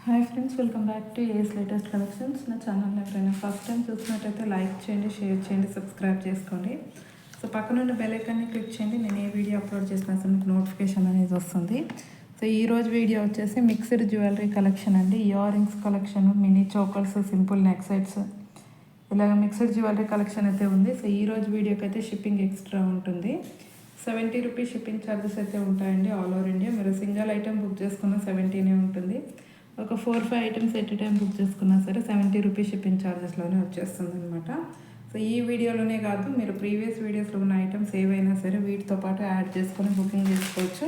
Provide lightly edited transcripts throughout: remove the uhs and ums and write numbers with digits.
Hi friends, welcome back to ace latest collections. నా ఛానల్ని ఎవరైనా ఫస్ట్ టైం చూసినట్టయితే లైక్ చేయండి, షేర్ చేయండి, సబ్స్క్రైబ్ చేసుకోండి. సో పక్కనున్న బెల్ ఐకాన్ని క్లిక్ చేయండి. నేను ఏ వీడియో అప్లోడ్ చేసినా సరే మీకు నోటిఫికేషన్ అనేది వస్తుంది. సో ఈరోజు వీడియో వచ్చేసి మిక్స్డ్ జ్యువెలరీ కలెక్షన్ అండి. Ear rings collection, mini chokers, simple neck sets, ఇలాగ మిక్స్డ్ జ్యువెలరీ కలెక్షన్ అయితే ఉంది. సో ఈరోజు వీడియోకి అయితే షిప్పింగ్ ఎక్స్ట్రా ఉంటుంది. 70 రూపీస్ షిప్పింగ్ ఛార్జెస్ అయితే ఉంటాయండి ఆల్ ఓవర్ ఇండియా. మీరు సింగిల్ ఐటెం బుక్ చేసుకున్న 70 ఉంటుంది. ఒక 4-5 ఐటమ్స్ ఎట్ టైం బుక్ చేసుకున్నా సరే 70 రూపీస్ షిప్పింగ్ ఛార్జెస్లోనే వచ్చేస్తుంది అనమాట. సో ఈ వీడియోలోనే కాదు, మీరు ప్రీవియస్ వీడియోస్లో ఉన్న ఐటమ్స్ ఏవైనా సరే వీటితో పాటు యాడ్ చేసుకొని బుకింగ్ చేసుకోవచ్చు.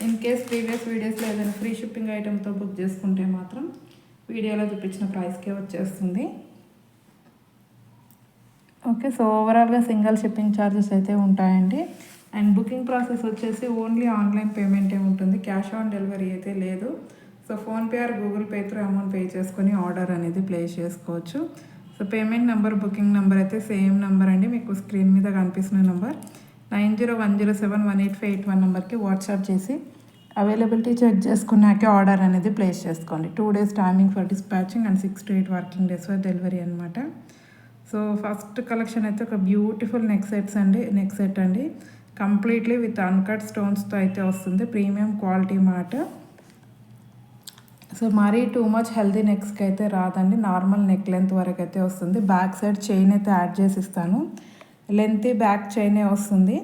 ఇన్ కేస్ ప్రీవియస్ వీడియోస్లో ఏదైనా ఫ్రీ షిప్పింగ్ ఐటమ్తో బుక్ చేసుకుంటే మాత్రం వీడియోలో చూపించిన ప్రైస్కే వచ్చేస్తుంది. ఓకే, సో ఓవరాల్గా సింగిల్ షిప్పింగ్ ఛార్జెస్ అయితే ఉంటాయండి. అండ్ బుకింగ్ ప్రాసెస్ వచ్చేసి ఓన్లీ ఆన్లైన్ పేమెంటే ఉంటుంది, క్యాష్ ఆన్ డెలివరీ అయితే లేదు. So PhonePe are Google pay through amount pay చేసుకొని ఆర్డర్ అనేది ప్లేస్ చేసుకోవచ్చు. So payment number, booking number అయితే సేమ్ నెంబర్ అండి. మీకు స్క్రీన్ మీద కనిపిస్తున్న నెంబర్ 9010718581 నెంబర్కి వాట్సాప్ చేసి అవైలబిలిటీ చెక్ చేసుకున్నాకే ఆర్డర్ అనేది ప్లేస్ చేసుకోండి. 2 days timing for dispatching and 6 to 8 working days for delivery అనమాట. సో ఫస్ట్ కలెక్షన్ అయితే ఒక బ్యూటిఫుల్ నెక్ సెట్ అండి. కంప్లీట్లీ విత్ అన్కట్ స్టోన్స్తో అయితే వస్తుంది. ప్రీమియం క్వాలిటీ మాట. సో మరీ టూ మచ్ హెల్దీ నెక్స్కి అయితే రాదండి, నార్మల్ నెక్ లెంత్ వరకు అయితే వస్తుంది. బ్యాక్ సైడ్ చైన్ అయితే యాడ్ చేసి ఇస్తాను, లెంతీ బ్యాక్ చైనే వస్తుంది.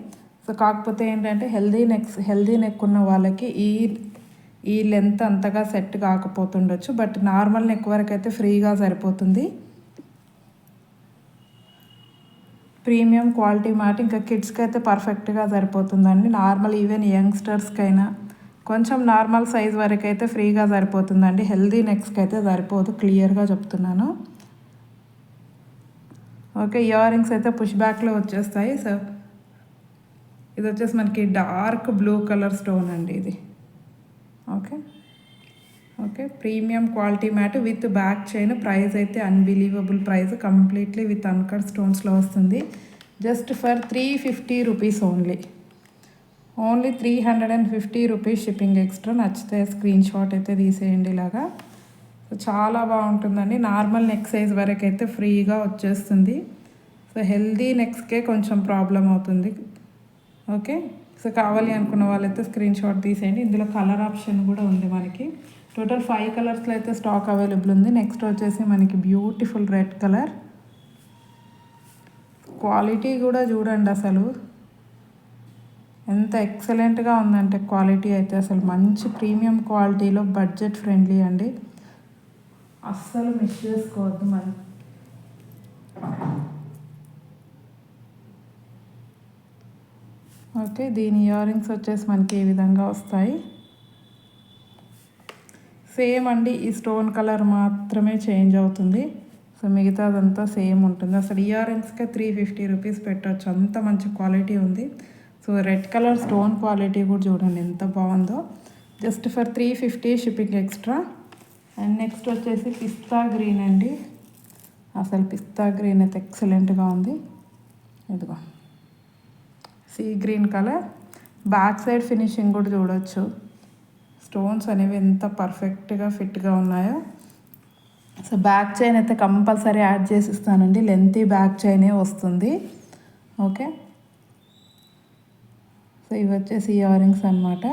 సో కాకపోతే ఏంటంటే హెల్దీ నెక్ ఉన్న వాళ్ళకి ఈ లెంత్ అంతగా సెట్ కాకపోతుండొచ్చు, బట్ నార్మల్ నెక్ వరకు అయితే ఫ్రీగా సరిపోతుంది. ప్రీమియం క్వాలిటీ మాట. ఇంకా కిడ్స్కి అయితే పర్ఫెక్ట్గా సరిపోతుందండి. నార్మల్ ఈవెన్ యంగ్స్టర్స్కైనా కొంచెం నార్మల్ సైజ్ వరకు అయితే ఫ్రీగా సరిపోతుందండి. హెల్దీ నెక్స్కి అయితే సరిపోదు, క్లియర్గా చెప్తున్నాను. ఓకే, ఇయర్ రింగ్స్ అయితే పుష్ బ్యాక్లో వచ్చేస్తాయి. సో ఇది వచ్చేసి మనకి డార్క్ బ్లూ కలర్ స్టోన్ అండి ఇది. Okay, premium quality matte with back chain. Price అయితే unbelievable price, completely with uncut స్టోన్స్లో వస్తుంది. Just for 350 rupees only 350 rupees shipping extra. నచ్చితే స్క్రీన్ షాట్ అయితే తీసేయండి ఇలాగా. సో చాలా బాగుంటుందండి. నార్మల్ నెక్ సైజ్ వరకు అయితే ఫ్రీగా వచ్చేస్తుంది. సో హెల్దీ నెక్స్కే కొంచెం ప్రాబ్లం అవుతుంది. ఓకే, సో కావాలి అనుకున్న వాళ్ళైతే స్క్రీన్ షాట్ తీసేయండి. ఇందులో కలర్ ఆప్షన్ కూడా ఉంది మనకి. టోటల్ 5 కలర్స్లో అయితే స్టాక్ అవైలబుల్ ఉంది. నెక్స్ట్ వచ్చేసి మనకి బ్యూటిఫుల్ రెడ్ కలర్. క్వాలిటీ కూడా చూడండి అసలు ఎంత ఎక్సలెంట్గా ఉందంటే క్వాలిటీ అయితే అసలు మంచి ప్రీమియం క్వాలిటీలో బడ్జెట్ ఫ్రెండ్లీ అండి. అస్సలు మిస్ చేసుకోవద్దు మనం. ఓకే, దీని ఇయర్ రింగ్స్ వచ్చేసి మనకి ఈ విధంగా వస్తాయి. సేమ్ అండి, ఈ స్టోన్ కలర్ మాత్రమే చేంజ్ అవుతుంది. సో మిగతాదంతా సేమ్ ఉంటుంది. అసలు ఇయర్ రింగ్స్కే 350 రూపీస్ పెట్టవచ్చు, అంత మంచి క్వాలిటీ ఉంది. So red colour stone quality కూడా చూడండి ఎంత బాగుందో. Just for 350 shipping extra. And next వచ్చేసి పిస్తా గ్రీన్ అండి. అసలు పిస్తా గ్రీన్ అయితే ఎక్సలెంట్గా ఉంది. ఇదిగో sea green colour. Back side finishing కూడా చూడవచ్చు, స్టోన్స్ అనేవి ఎంత పర్ఫెక్ట్గా ఫిట్గా ఉన్నాయో. సో బ్యాక్ చైన్ అయితే కంపల్సరీ యాడ్ చేసి ఇస్తానండి, లెంతీ బ్యాక్ చైనే వస్తుంది. ఓకే, సో ఇవి వచ్చేసి ఇయర్ రింగ్స్ అనమాట.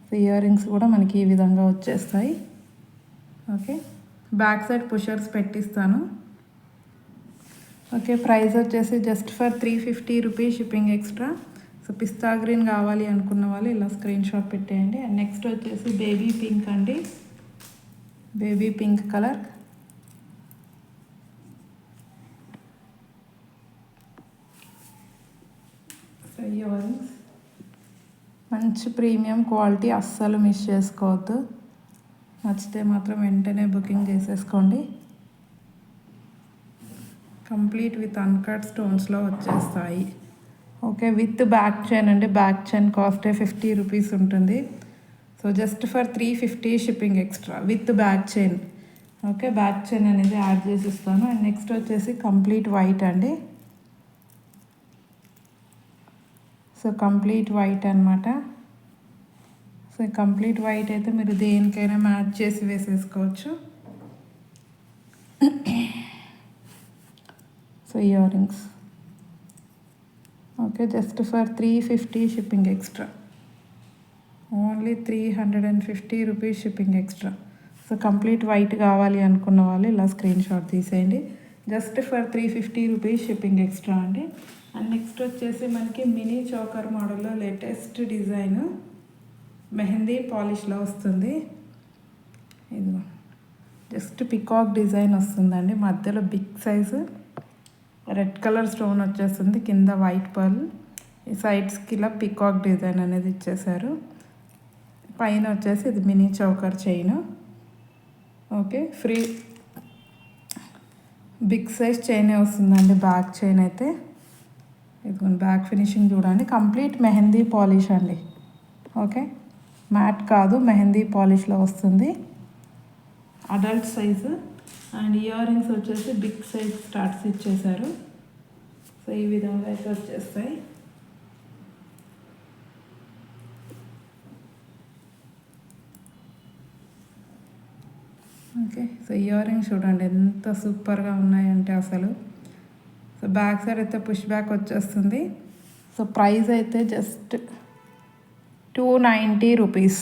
సో ఇయర్ రింగ్స్ కూడా మనకి ఈ విధంగా వచ్చేస్తాయి. ఓకే, బ్యాక్ సైడ్ పుషర్స్ పెట్టిస్తాను. ఓకే, ప్రైస్ వచ్చేసి just for 350 rupees shipping extra. So pista green కావాలి అనుకున్న వాళ్ళు ఇలా స్క్రీన్ షాట్ పెట్టేయండి. అండ్ నెక్స్ట్ వచ్చేసి బేబీ పింక్ అండి. Baby pink colour. So ear rings మంచి ప్రీమియం క్వాలిటీ, అస్సలు మిస్ చేసుకోవద్దు. నచ్చితే మాత్రం వెంటనే బుకింగ్ చేసేసుకోండి. కంప్లీట్ విత్ అన్కట్ స్టోన్స్లో వచ్చేస్తాయి. ఓకే, విత్ బ్యాక్ చైన్ అండి. బ్యాక్ చైన్ కాస్టే 50 రూపీస్ ఉంటుంది. So just for 350 shipping extra with back chain. Okay, back chain అనేది యాడ్ చేసి ఇస్తాను. అండ్ నెక్స్ట్ వచ్చేసి కంప్లీట్ వైట్ అండి. సో కంప్లీట్ వైట్ అనమాట. సో కంప్లీట్ వైట్ అయితే మీరు దేనికైనా మ్యాచ్ చేసి వేసేసుకోవచ్చు. So ear rings okay, just for 350 shipping extra, only 350 rupees shipping extra. So complete white కావాలి అనుకున్న వాళ్ళు ఇలా స్క్రీన్ షాట్ తీసేయండి. Just for 350 rupees shipping extra అండి. అండ్ నెక్స్ట్ వచ్చేసి మనకి మినీ చోకర్ మోడల్లో లేటెస్ట్ డిజైన్ మెహందీ పాలిష్లో వస్తుంది. ఇదిగో జస్ట్ పికాక్ డిజైన్ వస్తుందండి, మధ్యలో big size red colour stone వచ్చేస్తుంది, కింద వైట్ పర్ల్, ఈ సైడ్స్కి ఇలా పికాక్ డిజైన్ అనేది ఇచ్చేసారు. పైన వచ్చేసి ఇది mini choker chain. Okay, free big size చైనే వస్తుందండి. బ్యాక్ చైన్ అయితే ఇదిగోండి, బ్యాక్ ఫినిషింగ్ చూడండి, కంప్లీట్ మెహందీ పాలిష్ అండి. ఓకే, మ్యాట్ కాదు, మెహందీ పాలిష్లో వస్తుంది. Adult size. And ear rings వచ్చేసి బిగ్ సైజ్ స్టార్ట్స్ ఇచ్చేసారు. సో ఈ విధంగా అయితే వచ్చేస్తాయి. ఓకే, సో ఇయర్ రింగ్స్ చూడండి ఎంత సూపర్గా ఉన్నాయంటే అసలు. సో బ్యాక్ సైడ్ అయితే పుష్ బ్యాక్ వచ్చేస్తుంది. సో ప్రైస్ అయితే just 290 rupees.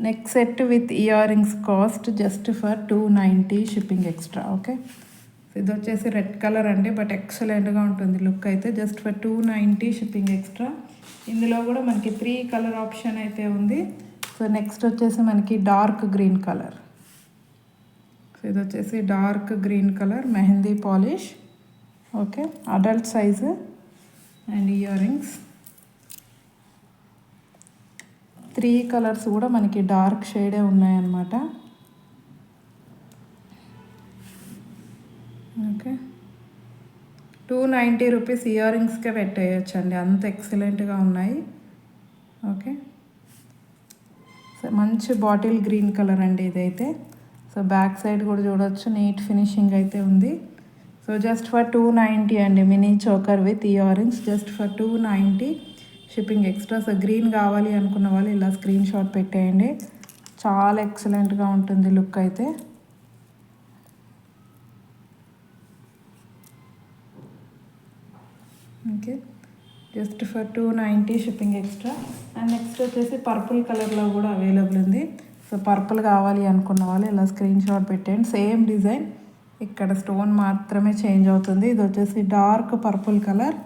Neck set with ear rings cost just for 290 shipping extra. Okay, ఇది వచ్చేసి రెడ్ కలర్ అండి, బట్ ఎక్సలెంట్గా ఉంటుంది లుక్ అయితే. Just for 290 shipping extra. ఇందులో కూడా మనకి 3 కలర్ ఆప్షన్ అయితే ఉంది. సో నెక్స్ట్ వచ్చేసి మనకి డార్క్ గ్రీన్ కలర్. సో ఇది వచ్చేసి dark green colour mehndi polish. Okay, adult size and ear rings. 3 colours కూడా మనకి డార్క్ షేడే ఉన్నాయన్నమాట. ఓకే, 290 రూపీస్ ఇయర్ రింగ్స్కే పెట్టేయచ్చు అండి, అంత ఎక్సలెంట్గా ఉన్నాయి. ఓకే, సో మంచి బాటిల్ గ్రీన్ కలర్ అండి ఇదైతే. సో బ్యాక్ సైడ్ కూడా చూడవచ్చు, నీట్ ఫినిషింగ్ అయితే ఉంది. సో జస్ట్ ఫర్ 290 అండి, mini choker with ear rings just for 290 shipping extra. So green కావాలి అనుకున్న వాళ్ళు ఇలా స్క్రీన్ షాట్ పెట్టేయండి, చాలా ఎక్సలెంట్గా ఉంటుంది లుక్ అయితే. Okay, just for 290 shipping extra. And next వచ్చేసి పర్పుల్ కలర్లో కూడా అవైలబుల్ ఉంది. సో పర్పుల్ కావాలి అనుకున్న వాళ్ళు ఇలా స్క్రీన్ షాట్ పెట్టేయండి. సేమ్ డిజైన్, ఇక్కడ స్టోన్ మాత్రమే చేంజ్ అవుతుంది. ఇది వచ్చేసి dark purple colour.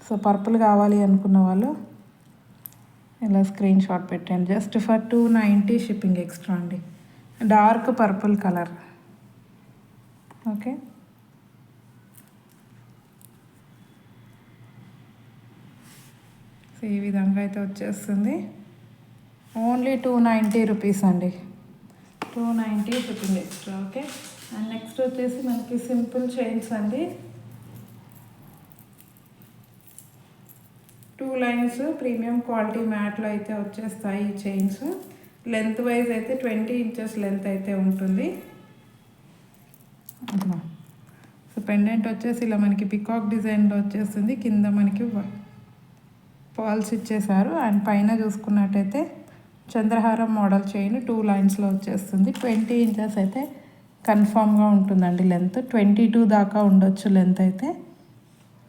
So purple కావాలి అనుకున్న వాళ్ళు ఇలా స్క్రీన్ షాట్ పెట్టండి. జస్ట్ ఫర్ 290 షిప్పింగ్ ఎక్స్ట్రా అండి, dark purple colour. Okay, so ఈ విధంగా అయితే వచ్చేస్తుంది. ఓన్లీ 290 రూపీస్ అండి, 290 shipping extra. Okay, and next వచ్చేసి మనకి సింపుల్ చైన్స్ అండి. 2 లైన్స్ ప్రీమియం క్వాలిటీ మ్యాట్లో అయితే వచ్చేస్తాయి ఈ చైన్స్. లెంత్ వైజ్ అయితే 20 ఇంచెస్ లెంత్ అయితే ఉంటుంది. సో పెండెంట్ వచ్చేసి ఇలా మనకి పికాక్ డిజైన్లో వచ్చేస్తుంది, కింద మనకి పాల్స్ ఇచ్చేసారు. అండ్ పైన చూసుకున్నట్టయితే చంద్రహారం మోడల్ చైన్ 2 లైన్స్లో వచ్చేస్తుంది. 20 ఇంచెస్ అయితే కన్ఫామ్గా ఉంటుందండి లెంత్, 22 దాకా ఉండొచ్చు లెంత్ అయితే.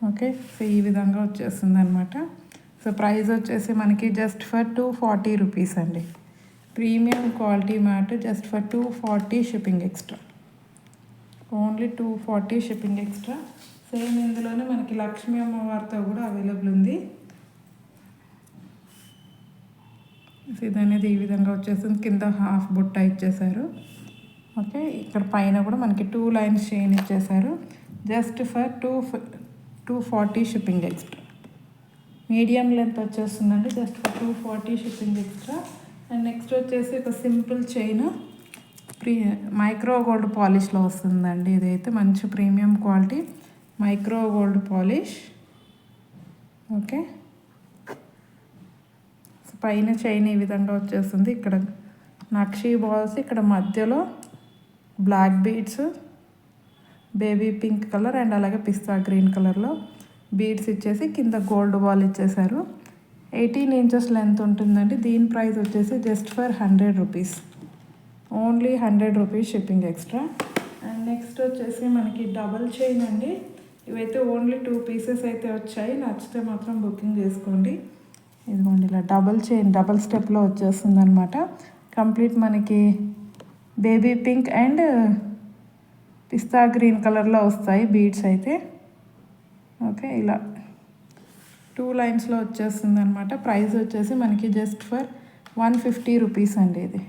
ఓకే, సో ఈ విధంగా వచ్చేస్తుంది అనమాట. సో ప్రైస్ వచ్చేసి మనకి జస్ట్ ఫర్ 240 రూపీస్ అండి, premium quality mat just for 240 shipping extra, only 240 shipping extra. Same ఇందులోనే మనకి లక్ష్మీ అమ్మవారితో కూడా అవైలబుల్ ఉంది. ఇది అనేది ఈ విధంగా వచ్చేస్తుంది, కింద హాఫ్ బుట్ట ఇచ్చేసారు. ఓకే, ఇక్కడ పైన కూడా మనకి 2 లైన్స్ చైన్ ఇచ్చేసారు. Just for 240 shipping extra. Medium length వచ్చేస్తుందండి, just for 240 shipping extra. And next వచ్చేసి ఒక సింపుల్ చైన్ మైక్రో గోల్డ్ పాలిష్లో వస్తుందండి. ఇదైతే మంచి premium quality micro gold polish. Okay, పైన చైన్ ఈ విధంగా వచ్చేస్తుంది. ఇక్కడ నక్షీ బాల్స్, ఇక్కడ మధ్యలో black beads, baby pink colour and అలాగే పిస్తా గ్రీన్ కలర్లో బీడ్స్ ఇచ్చేసి కింద గోల్డ్ బాల్ ఇచ్చేసారు. 18 ఇంచెస్ లెంత్ ఉంటుందండి. దీని ప్రైస్ వచ్చేసి just for 100 rupees, only 100 rupees shipping extra. And next వచ్చేసి మనకి డబల్ చైన్ అండి. ఇవైతే ఓన్లీ 2 పీసెస్ అయితే వచ్చాయి. నచ్చితే మాత్రం బుకింగ్ చేసుకోండి. ఇదిగోండి ఇలా డబల్ చైన్ డబల్ స్టెప్లో వచ్చేస్తుంది అనమాట. కంప్లీట్ మనకి baby pink and pista green కలర్లో వస్తాయి బీడ్స్ అయితే. ఓకే, ఇలా 2 లైన్స్లో వచ్చేస్తుంది అనమాట. ప్రైస్ వచ్చేసి మనకి జస్ట్ ఫర్ 150 రూపీస్ అండి ఇది.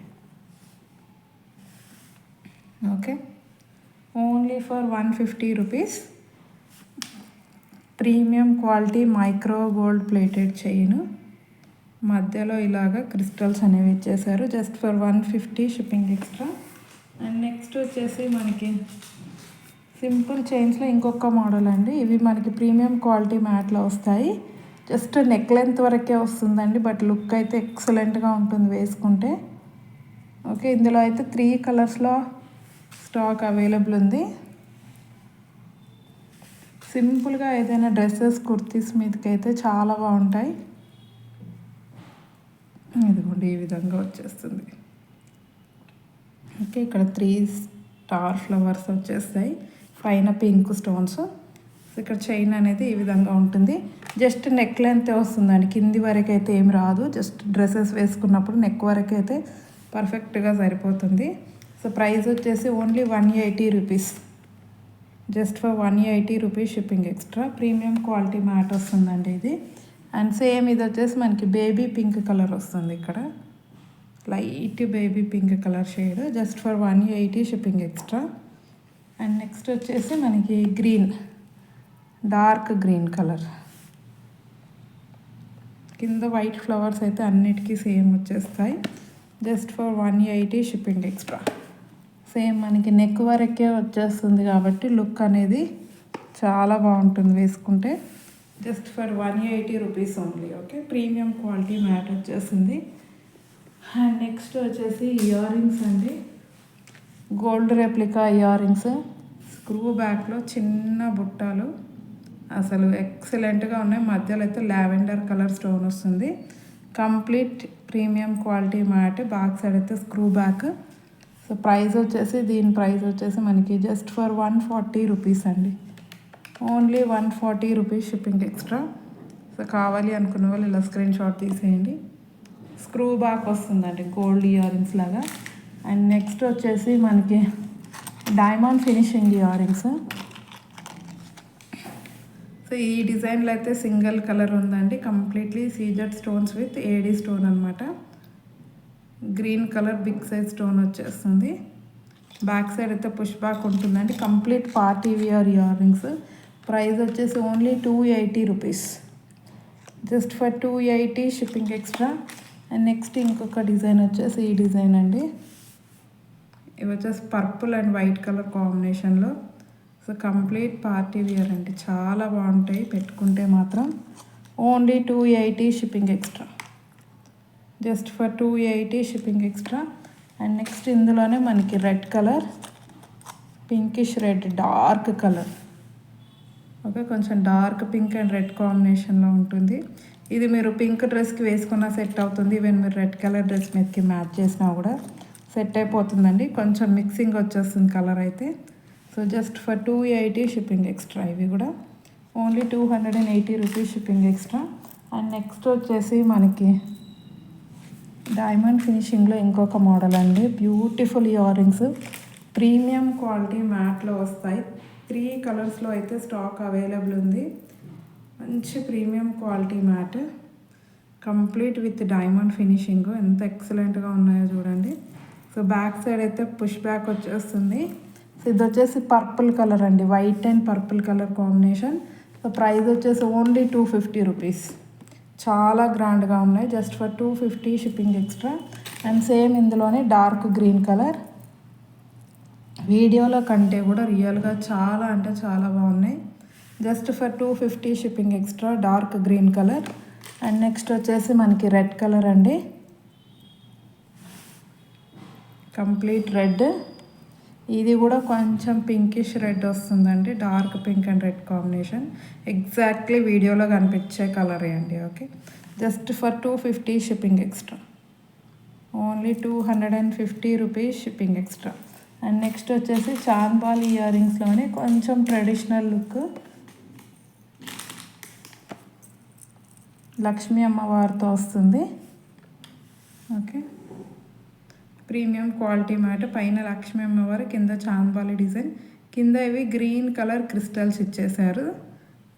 Okay, only for 150 rupees. Premium quality micro gold plated chain, మధ్యలో ఇలాగా క్రిస్టల్స్ అనేవి ఇచ్చేసారు. Just for 150 shipping extra. And next వచ్చేసి మనకి సింపుల్ చైన్స్లో ఇంకొక మోడల్ అండి. ఇవి మనకి ప్రీమియం క్వాలిటీ మ్యాట్లో వస్తాయి. జస్ట్ నెక్ లెంత్ వరకే వస్తుందండి, బట్ లుక్ అయితే ఎక్సలెంట్గా ఉంటుంది వేసుకుంటే. ఓకే, ఇందులో అయితే 3 కలర్స్లో స్టాక్ అవైలబుల్ ఉంది. సింపుల్గా ఏదైనా డ్రెస్సెస్ కుర్తీస్ మీదకి అయితే చాలా బాగుంటాయి. ఇదిగోండి ఈ విధంగా వచ్చేస్తుంది. ఓకే, ఇక్కడ 3 స్టార్ ఫ్లవర్స్ వచ్చేస్తాయి, పైన పింక్ స్టోన్స్. ఇక్కడ చైన్ అనేది ఈ విధంగా ఉంటుంది. జస్ట్ నెక్ లెంత్ వస్తుందండి, కింది వరకు అయితే ఏం రాదు. జస్ట్ డ్రెస్సెస్ వేసుకున్నప్పుడు నెక్ వరకు అయితే పర్ఫెక్ట్గా సరిపోతుంది. సో ప్రైస్ వచ్చేసి only 180 rupees, just for 180 rupees shipping extra. Premium quality mat వస్తుందండి ఇది. అండ్ సేమ్ ఇది వచ్చేసి మనకి బేబీ పింక్ కలర్ వస్తుంది, ఇక్కడ light baby pink colour shade. Just for 180 shipping extra. And next వచ్చేసి మనకి గ్రీన్, డార్క్ గ్రీన్ కలర్, కింద వైట్ ఫ్లవర్స్ అయితే అన్నిటికీ సేమ్ వచ్చేస్తాయి. Just for 180 shipping extra. Same మనకి నెక్ వరకే వచ్చేస్తుంది కాబట్టి లుక్ అనేది చాలా బాగుంటుంది వేసుకుంటే. Just for 180 rupees only. Okay, premium quality matte వచ్చేసింది. అండ్ నెక్స్ట్ వచ్చేసి ఇయర్ రింగ్స్ అండి. Gold replica ear rings, screw బ్యాక్లో చిన్న బుట్టాలు, అసలు ఎక్సలెంట్గా ఉన్నాయి. మధ్యలో అయితే లావెండర్ కలర్ స్టోన్ వస్తుంది. Complete premium quality mat. Back side అయితే స్క్రూ బ్యాక్. సో ప్రైస్ వచ్చేసి దీని ప్రైస్ వచ్చేసి మనకి జస్ట్ ఫర్ 140 రూపీస్ అండి, only 140 rupees shipping extra. So కావాలి అనుకున్న వాళ్ళు ఇలా స్క్రీన్ షాట్ తీసేయండి. స్క్రూ బ్యాక్ వస్తుందండి గోల్డ్ ఇయర్ రింగ్స్ లాగా. అండ్ నెక్స్ట్ వచ్చేసి మనకి diamond finishing ear rings. So ఈ డిజైన్లో అయితే సింగిల్ కలర్ ఉందండి, completely CZ stones with AD stone అనమాట. Green colour big size stone వచ్చేస్తుంది. బ్యాక్ సైడ్ అయితే పుష్ బ్యాక్ ఉంటుందండి. Complete party wear earrings. Price వచ్చేసి only 280 rupees, just for 280 shipping extra. And next ఇంకొక design వచ్చేసి ఈ design అండి. ఇవి వచ్చేసి పర్పుల్ అండ్ వైట్ కలర్ కాంబినేషన్లో. సో కంప్లీట్ పార్టీ వియర్ అండి, చాలా బాగుంటాయి పెట్టుకుంటే మాత్రం. Only 280 shipping extra, just for 280 shipping extra. And next ఇందులోనే మనకి red colour, pinkish red, dark colour. Okay, కొంచెం డార్క్ పింక్ అండ్ రెడ్ కాంబినేషన్లో ఉంటుంది. ఇది మీరు పింక్ డ్రెస్కి వేసుకున్న సెట్ అవుతుంది. ఈవెన్ మీరు రెడ్ కలర్ డ్రెస్ మీదకి మ్యాచ్ చేసినా కూడా సెట్ అయిపోతుందండి. కొంచెం మిక్సింగ్ వచ్చేస్తుంది కలర్ అయితే. So just for 280 shipping extra. ఇవి కూడా only 280 rupees shipping extra. And next వచ్చేసి మనకి డైమండ్ ఫినిషింగ్లో ఇంకొక మోడల్ అండి. Beautiful earrings, premium quality మ్యాట్లో వస్తాయి. 3 కలర్స్లో అయితే స్టాక్ అవైలబుల్ ఉంది. మంచి premium quality matte, complete with diamond finishing. ఎంత ఎక్సలెంట్గా ఉన్నాయో చూడండి. సో బ్యాక్ సైడ్ అయితే పుష్ బ్యాక్ వచ్చేస్తుంది. సో ఇది వచ్చేసి పర్పుల్ కలర్ అండి, white and purple colour combination. So price వచ్చేసి ఓన్లీ 250 రూపీస్. చాలా గ్రాండ్గా ఉన్నాయి. Just for 250 shipping extra. And same ఇందులోనే డార్క్ గ్రీన్ కలర్. వీడియోలో కంటే కూడా రియల్గా చాలా అంటే చాలా బాగున్నాయి. Just for 250 shipping extra, dark green colour. And next వచ్చేసి మనకి రెడ్ కలర్ అండి, కంప్లీట్ రెడ్. ఇది కూడా కొంచెం పింకిష్ రెడ్ వస్తుందండి, dark pink and red combination. Exactly వీడియోలో కనిపించే కలరే అండి. Okay, just for 250 shipping extra. Only 250 rupees shipping extra. And next వచ్చేసి చాంద్బాల్ ఇయర్ రింగ్స్లోనే కొంచెం ట్రెడిషనల్ లుక్, లక్ష్మీ అమ్మవారితో వస్తుంది. ఓకే, ప్రీమియం క్వాలిటీ మ్యాట్, పైన లక్ష్మీ అమ్మవారు, కింద చాంద్బాలి డిజైన్, కింద ఇవి గ్రీన్ కలర్ క్రిస్టల్స్ ఇచ్చేసారు.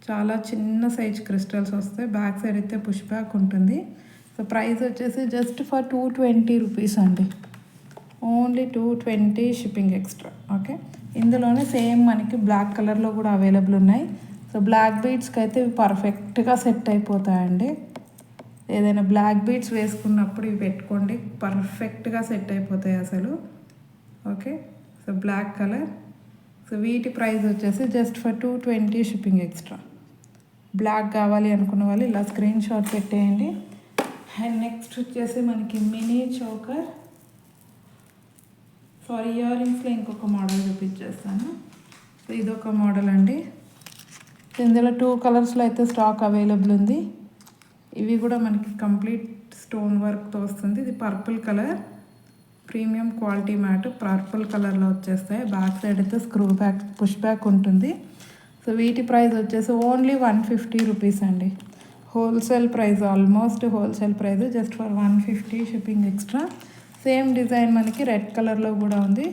చాలా చిన్న సైజ్ క్రిస్టల్స్ వస్తాయి. బ్యాక్ సైడ్ అయితే పుష్ బ్యాక్ ఉంటుంది. సో ప్రైస్ వచ్చేసి జస్ట్ ఫర్ 220 రూపీస్ అండి. Only 220 shipping extra. ఓకే, ఇందులోనే సేమ్ మనకి బ్లాక్ కలర్లో కూడా అవైలబుల్ ఉన్నాయి. సో బ్లాక్ బీడ్స్కి అయితే ఇవి పర్ఫెక్ట్గా సెట్ అయిపోతాయండి. ఏదైనా బ్లాక్ బీడ్స్ వేసుకున్నప్పుడు ఇవి పెట్టుకోండి, పర్ఫెక్ట్గా సెట్ అయిపోతాయి అసలు. Okay, so black colour. So వీటి ప్రైస్ వచ్చేసి just for 220 shipping extra. Black కావాలి అనుకున్న వాళ్ళు ఇలా స్క్రీన్ షాట్ పెట్టేయండి. అండ్ నెక్స్ట్ వచ్చేసి మనకి మినీ చోకర్, సారీ ఇయర్ రింగ్స్లో ఇంకొక మోడల్ చూపించేస్తాను. సో ఇదొక మోడల్ అండి. ఇందులో 2 కలర్స్లో అయితే స్టాక్ అవైలబుల్ ఉంది. ఇవి కూడా మనకి కంప్లీట్ స్టోన్ వర్క్తో వస్తుంది. ఇది purple colour, premium quality mat, purple కలర్లో వచ్చేస్తాయి. బ్యాక్ సైడ్ అయితే స్క్రూ బ్యాక్ పుష్ బ్యాక్ ఉంటుంది. సో వీటి ప్రైస్ వచ్చేసి ఓన్లీ 150 రూపీస్ అండి. Wholesale price, almost wholesale price, just for 150 shipping extra. Same design మనకి రెడ్ కలర్లో కూడా ఉంది.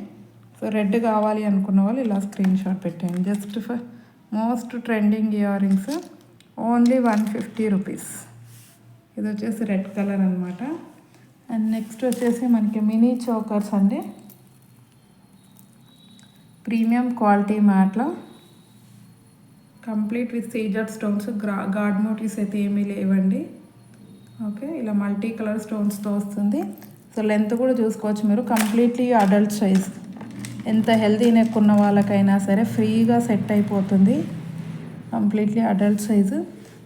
సో రెడ్ కావాలి అనుకున్న వాళ్ళు ఇలా స్క్రీన్ షాట్ పెట్టండి. Just for most trending ear rings, only 150 rupees. ఇది వచ్చేసి రెడ్ కలర్ అనమాట. అండ్ నెక్స్ట్ వచ్చేసి మనకి మినీ చోకర్స్ అండి, ప్రీమియం క్వాలిటీ మ్యాట్లో, కంప్లీట్ విత్ సీజర్ స్టోన్స్, గాడ్ మోటివ్స్ అయితే ఏమీ లేవండి. ఓకే, ఇలా మల్టీ కలర్ స్టోన్స్తో వస్తుంది. సో లెంత్ కూడా చూసుకోవచ్చు మీరు, కంప్లీట్లీ అడల్ట్ సైజ్. ఎంత హెల్తీ నెక్ ఉన్న వాళ్ళకైనా సరే ఫ్రీగా సెట్ అయిపోతుంది, completely adult size.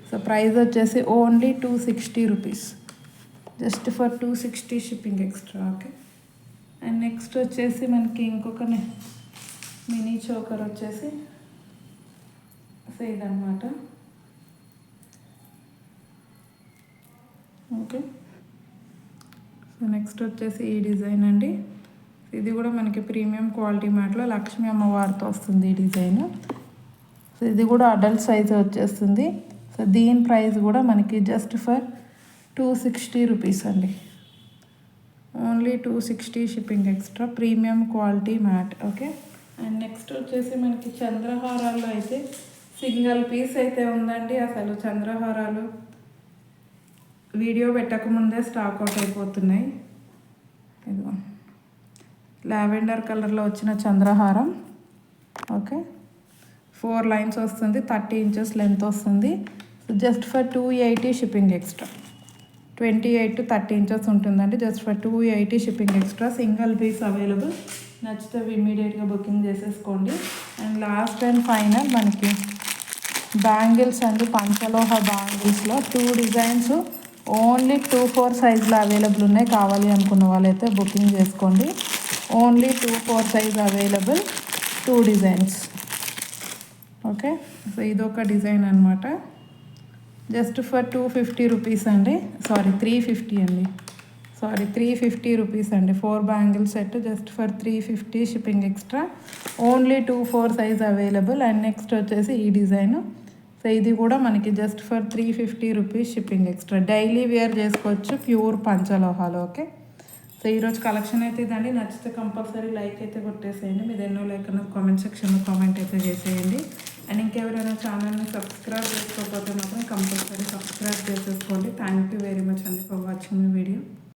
So price వచ్చేసి only 260 rupees, just for 260 shipping extra. Okay, and next వచ్చేసి మనకి ఇంకొక మినీ చోకర్ వచ్చేసి ఇదన్నమాట. ఓకే, సో నెక్స్ట్ వచ్చేసి ఈ డిజైన్ అండి. ఇది కూడా మనకి ప్రీమియం క్వాలిటీ మ్యాట్లో లక్ష్మీ అమ్మవారితో వస్తుంది ఈ డిజైన్. సో ఇది కూడా అడల్ట్ సైజ్ వచ్చేస్తుంది. సో దీని ప్రైస్ కూడా మనకి జస్ట్ ఫర్ 260 రూపీస్ అండి. Only 260 shipping extra, premium quality mat. Okay, and next వచ్చేసి మనకి చంద్రహారాల్లో అయితే సింగిల్ పీస్ అయితే ఉందండి. అసలు చంద్రహారాలు వీడియో పెట్టకముందే స్టాక్ అవుట్ అయిపోతున్నాయి. ఇదిగో లావెండర్ కలర్లో వచ్చిన చంద్రహారం. ఓకే, 4 లైన్స్ వస్తుంది, 30 ఇంచెస్ లెంత్ వస్తుంది. Just for 280 shipping extra. 28 to 30 inches ఉంటుందండి. Just for 280 shipping extra. Single piece available. నచ్చితే ఇమీడియట్గా బుకింగ్ చేసేసుకోండి. అండ్ లాస్ట్ అండ్ ఫైనల్ మనకి బ్యాంగిల్స్ అండి, పంచలోహ బ్యాంగిల్స్లో 2 డిజైన్స్ ఓన్లీ 2-4 సైజులో అవైలబుల్ ఉన్నాయి. కావాలి అనుకున్న వాళ్ళైతే బుకింగ్ చేసుకోండి. Only 2-4 size available, 2 designs. Okay, so ఇదొక డిజైన్ అనమాట. జస్ట్ ఫర్ 250 రూపీస్ అండి, సారీ 350 అండి, సారీ 350 రూపీస్ అండి. 4 bangle set just for 350 shipping extra. Only 2-4 size available. And next వచ్చేసి ఈ డిజైన్. సో ఇది కూడా మనకి just for 350 rupees shipping extra. Daily wear చేసుకోవచ్చు, ప్యూర్ పంచలోహాలు. ఓకే, సో ఈరోజు కలెక్షన్ అయితే ఇదండి. నచ్చితే కంపల్సరీ లైక్ అయితే కొట్టేసేయండి. మీరు ఎన్నో లైక్ అన్నది కామెంట్ సెక్షన్లో కామెంట్ అయితే చేసేయండి. అండ్ ఇంకెవరైనా ఛానల్ని సబ్స్క్రైబ్ చేసుకోకపోతే మాత్రం కంపల్సరీ సబ్స్క్రైబ్ చేసేసుకోండి. థ్యాంక్ యూ వెరీ మచ్ అండి ఫర్ వాచింగ్ మై వీడియో.